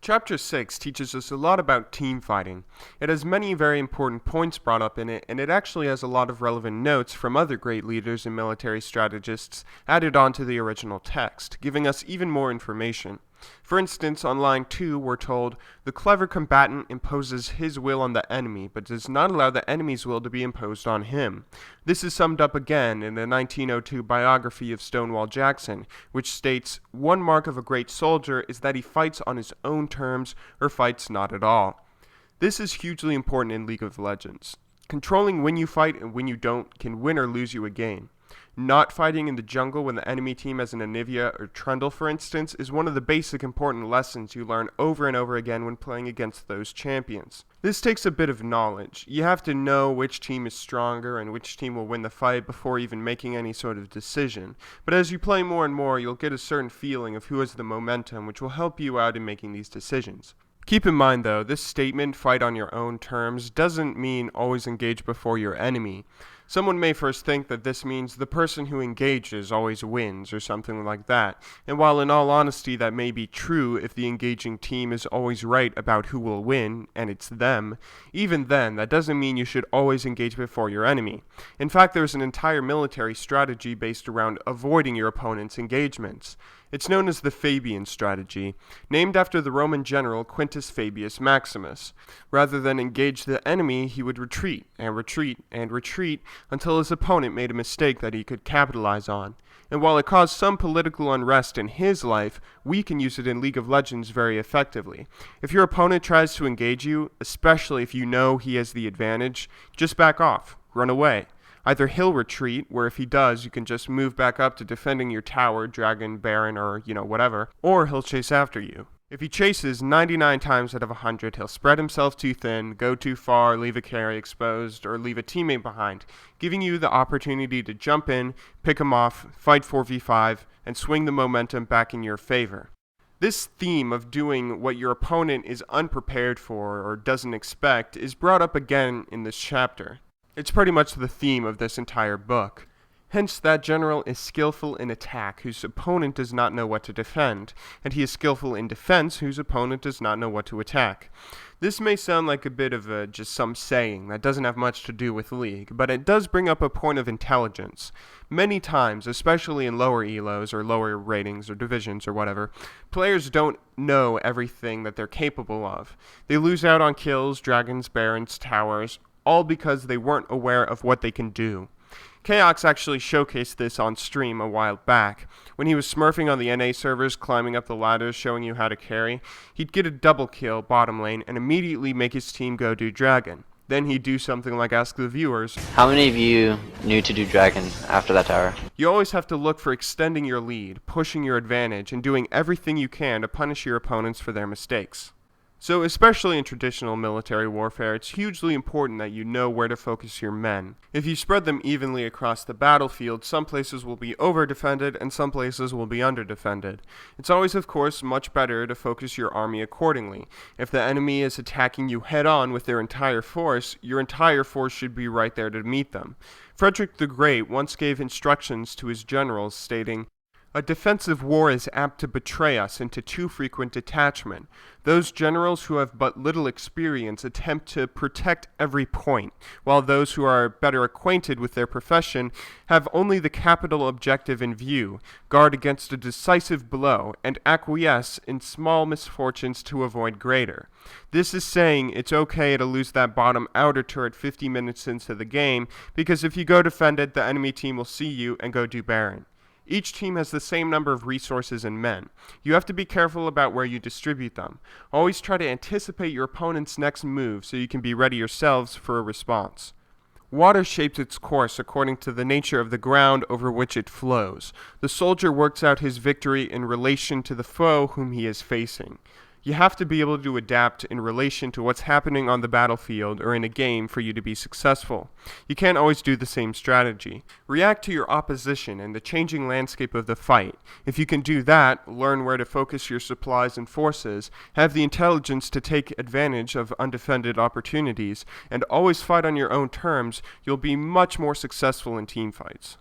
Chapter 6 teaches us a lot about team fighting. It has many very important points brought up in it, and it actually has a lot of relevant notes from other great leaders and military strategists added onto the original text, giving us even more information. For instance, on line 2, we're told, "The clever combatant imposes his will on the enemy, but does not allow the enemy's will to be imposed on him." This is summed up again in the 1902 biography of Stonewall Jackson, which states, "One mark of a great soldier is that he fights on his own terms or fights not at all." This is hugely important in League of Legends. Controlling when you fight and when you don't can win or lose you a game. Not fighting in the jungle when the enemy team has an Anivia or Trundle, for instance, is one of the basic important lessons you learn over and over again when playing against those champions. This takes a bit of knowledge. You have to know which team is stronger and which team will win the fight before even making any sort of decision. But as you play more and more, you'll get a certain feeling of who has the momentum, which will help you out in making these decisions. Keep in mind though, this statement, fight on your own terms, doesn't mean always engage before your enemy. Someone may first think that this means the person who engages always wins or something like that, and while in all honesty that may be true if the engaging team is always right about who will win, and it's them, even then that doesn't mean you should always engage before your enemy. In fact, there's an entire military strategy based around avoiding your opponent's engagements. It's known as the Fabian strategy, named after the Roman general Quintus Fabius Maximus. Rather than engage the enemy, he would retreat and retreat and retreat until his opponent made a mistake that he could capitalize on. And while it caused some political unrest in his life, we can use it in League of Legends very effectively. If your opponent tries to engage you, especially if you know he has the advantage, just back off, run away. Either he'll retreat, where if he does, you can just move back up to defending your tower, dragon, baron, or, whatever, or he'll chase after you. If he chases, 99 times out of 100, he'll spread himself too thin, go too far, leave a carry exposed, or leave a teammate behind, giving you the opportunity to jump in, pick him off, fight 4v5, and swing the momentum back in your favor. This theme of doing what your opponent is unprepared for or doesn't expect is brought up again in this chapter. It's pretty much the theme of this entire book. Hence, that general is skillful in attack whose opponent does not know what to defend, and he is skillful in defense whose opponent does not know what to attack. This may sound like a bit of just some saying that doesn't have much to do with League, but it does bring up a point of intelligence. Many times, especially in lower elos or lower ratings or divisions or whatever, players don't know everything that they're capable of. They lose out on kills, dragons, barons, towers, all because they weren't aware of what they can do. Chaox actually showcased this on stream a while back. When he was smurfing on the NA servers, climbing up the ladders, showing you how to carry, he'd get a double kill bottom lane and immediately make his team go do dragon. Then he'd do something like ask the viewers, "How many of you knew to do dragon after that tower?" You always have to look for extending your lead, pushing your advantage, and doing everything you can to punish your opponents for their mistakes. So especially in traditional military warfare, it's hugely important that you know where to focus your men. If you spread them evenly across the battlefield, some places will be over-defended and some places will be under-defended. It's always, of course, much better to focus your army accordingly. If the enemy is attacking you head-on with their entire force, your entire force should be right there to meet them. Frederick the Great once gave instructions to his generals stating, "A defensive war is apt to betray us into too frequent detachment. Those generals who have but little experience attempt to protect every point, while those who are better acquainted with their profession have only the capital objective in view, guard against a decisive blow, and acquiesce in small misfortunes to avoid greater." This is saying it's okay to lose that bottom outer turret 50 minutes into the game, because if you go defend it, the enemy team will see you and go do Baron. Each team has the same number of resources and men. You have to be careful about where you distribute them. Always try to anticipate your opponent's next move so you can be ready yourselves for a response. Water shapes its course according to the nature of the ground over which it flows. The soldier works out his victory in relation to the foe whom he is facing. You have to be able to adapt in relation to what's happening on the battlefield or in a game for you to be successful. You can't always do the same strategy. React to your opposition and the changing landscape of the fight. If you can do that, learn where to focus your supplies and forces, have the intelligence to take advantage of undefended opportunities, and always fight on your own terms, you'll be much more successful in team fights.